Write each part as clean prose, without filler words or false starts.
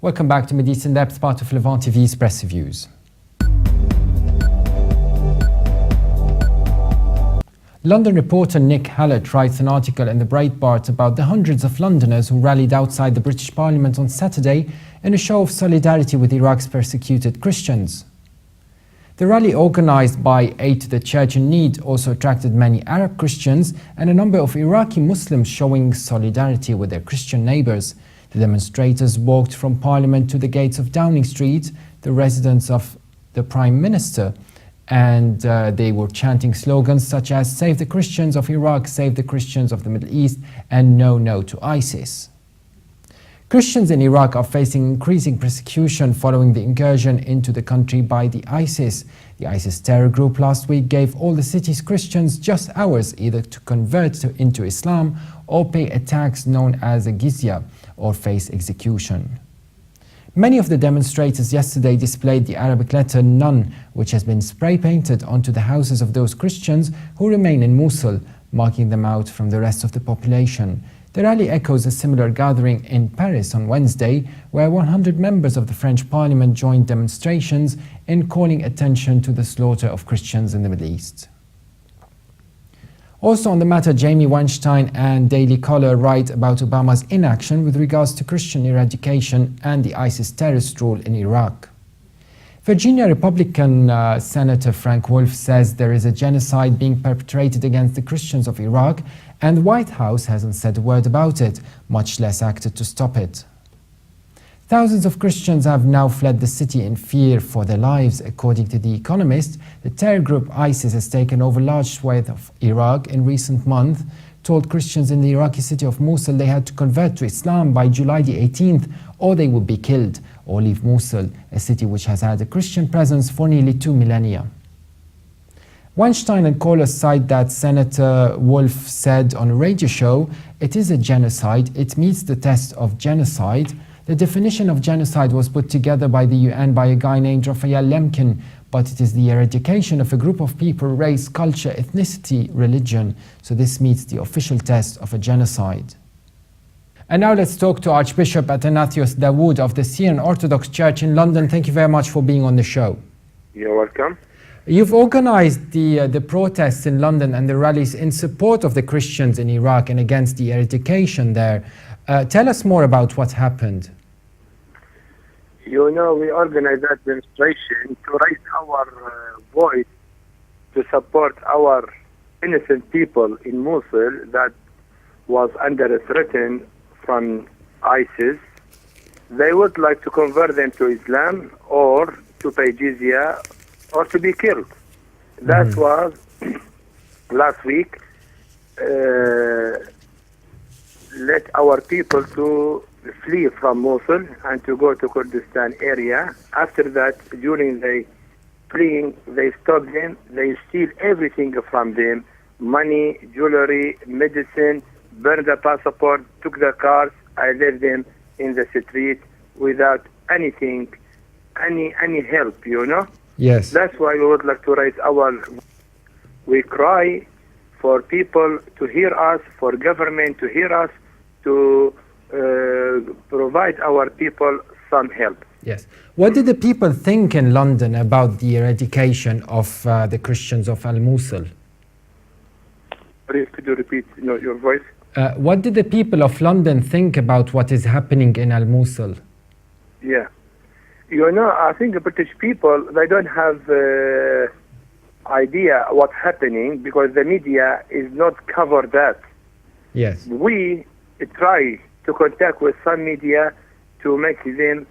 Welcome back to MidEast In-Depth, part of Levant TV's Press Reviews. London reporter Nick Hallett writes an article in the Breitbart about the hundreds of Londoners who rallied outside the British Parliament on Saturday in a show of solidarity with Iraq's persecuted Christians. The rally, organised by Aid to the Church in Need, also attracted many Arab Christians and a number of Iraqi Muslims showing solidarity with their Christian neighbours. The demonstrators walked from Parliament to the gates of Downing Street, the residence of the Prime Minister, and they were chanting slogans such as "Save the Christians of Iraq, save the Christians of the Middle East," and "No to ISIS." Christians in Iraq are facing increasing persecution following the incursion into the country by the ISIS. The ISIS terror group last week gave all the city's Christians just hours either to convert into Islam or pay a tax known as a jizya or face execution. Many of the demonstrators yesterday displayed the Arabic letter None, which has been spray painted onto the houses of those Christians who remain in Mosul, marking them out from the rest of the population. The rally echoes a similar gathering in Paris on Wednesday, where 100 members of the French Parliament joined demonstrations in calling attention to the slaughter of Christians in the Middle East. Also on the matter, Jamie Weinstein and Daily Caller write about Obama's inaction with regards to Christian eradication and the ISIS terrorist rule in Iraq. Virginia Republican Senator Frank Wolf says there is a genocide being perpetrated against the Christians of Iraq, and the White House hasn't said a word about it, much less acted to stop it. Thousands of Christians have now fled the city in fear for their lives. According to The Economist, the terror group ISIS has taken over large swathes of Iraq in recent months, told Christians in the Iraqi city of Mosul they had to convert to Islam by July the 18th or they would be killed or leave Mosul, a city which has had a Christian presence for nearly 2 millennia. Weinstein and Caller cite that Senator Wolf said on a radio show, "It is a genocide, it meets the test of genocide." The definition of genocide was put together by the UN by a guy named Raphael Lemkin, but it is the eradication of a group of people, race, culture, ethnicity, religion. So this meets the official test of a genocide. And now let's talk to Archbishop Athanasios Dawood of the Syrian Orthodox Church in London. Thank you very much for being on the show. You're welcome. You've organized the protests in London and the rallies in support of the Christians in Iraq and against the eradication there. Tell us more about what happened. You know, we organized that demonstration to raise our voice to support our innocent people in Mosul that was under a threat from ISIS. They would like to convert them to Islam or to pay jizya or to be killed. That was last week. Let our people to flee from Mosul and to go to Kurdistan area. After that, during the fleeing, they stop them, they steal everything from them, money, jewelry, medicine, burn the passport, took the cars, I left them in the street without anything, any help, you know? Yes. That's why we would like to raise we cry for people to hear us, for government to hear us, to provide our people some help. Yes. What did the people think in London about the eradication of the Christians of Al-Mosul? Please, could you repeat your voice? What did the people of London think about what is happening in Al-Mosul? Yeah. You know, I think the British people, they don't have idea what's happening because the media is not cover that. Yes. We try to contact with some media to make them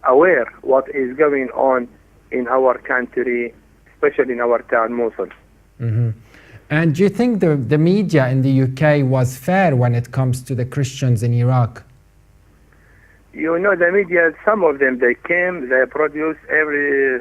aware what is going on in our country, especially in our town, Mosul. And do you think the media in the UK was fair when it comes to the Christians in Iraq? You know, the media, some of them, they came, they produced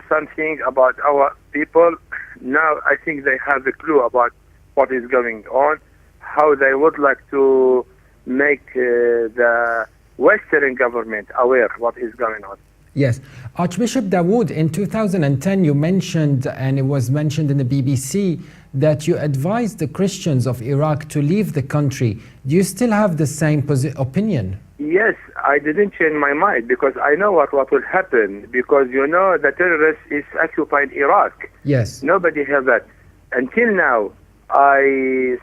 something about our people. Now I think they have a clue about what is going on, how they would like to make the Western government aware what is going on. Yes. Archbishop Dawood, in 2010 you mentioned, and it was mentioned in the BBC, that you advised the Christians of Iraq to leave the country. Do you still have the same opinion? Yes, I didn't change my mind because I know what will happen, because the terrorists is occupying Iraq. Yes. Nobody has that. Until now, I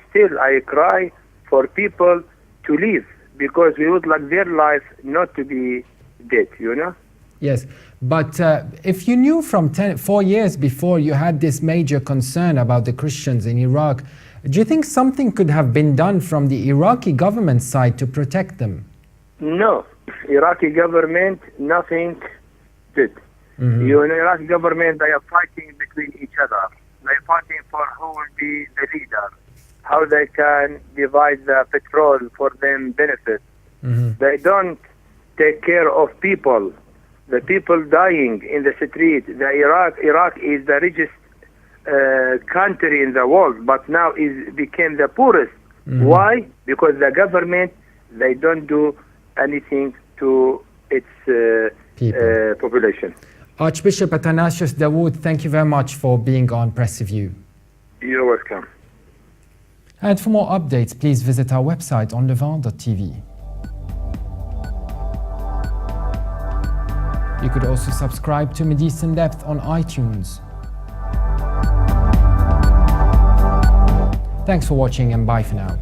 cry for people to leave because we would like their life not to be dead, Yes, but if you knew from 4 years before you had this major concern about the Christians in Iraq, do you think something could have been done from the Iraqi government side to protect them? No, Iraqi government, nothing did. Iraqi government, they are fighting between each other. They are fighting for who will be the leader, how they can divide the petrol for them benefit. They don't take care of people. The people dying in the street. Iraq is the richest country in the world, but now became the poorest. Why? Because the government, they don't do anything to its population. Archbishop Athanasios Dawood, thank you very much for being on Press Review. You're welcome. And for more updates, please visit our website on levant.tv. You could also subscribe to MidEast In-Depth on iTunes. Thanks for watching and bye for now.